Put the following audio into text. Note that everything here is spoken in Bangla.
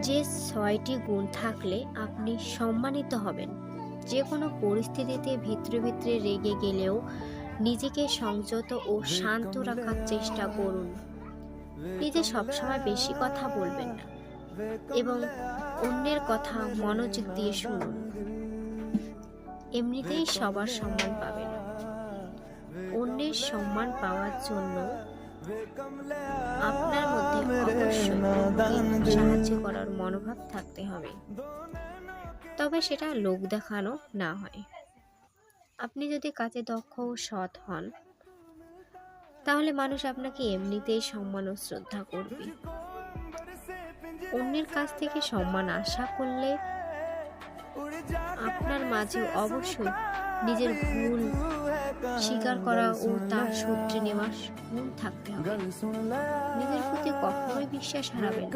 যে ৬টি গুণ থাকলে আপনি সম্মানিত হবেন। যে কোনো পরিস্থিতিতে ভিতরে ভিতরে রেগে গেলেও নিজেকে সংযত ও শান্ত রাখার চেষ্টা করুন। নিজে সবসময় বেশি কথা বলবেন না এবং অন্যের কথা মনোযোগ দিয়ে শুনুন। এমনিতেই সবার সম্মান পাবেন। অন্যের সম্মান পাওয়ার জন্য আপনার মধ্যে অবশ্যই অন্যকে সাহায্য করার মনোভাব থাকতে হবে, তবে সেটা লোক দেখানো না হয়। আপনি যদি কাজে দক্ষ ও সৎ হন, তাহলে মানুষ আপনাকে এমনিতেই সম্মান ও শ্রদ্ধা করবে। অন্যের কাছ থেকে সম্মান আশা করলে আপনার মাঝে অবশ্যই নিজের ভুল স্বীকার করা ও তা শুধরে নেওয়ার গুণ থাকতে হবে। নিজের প্রতি কখনোই বিশ্বাস হারাবেন না।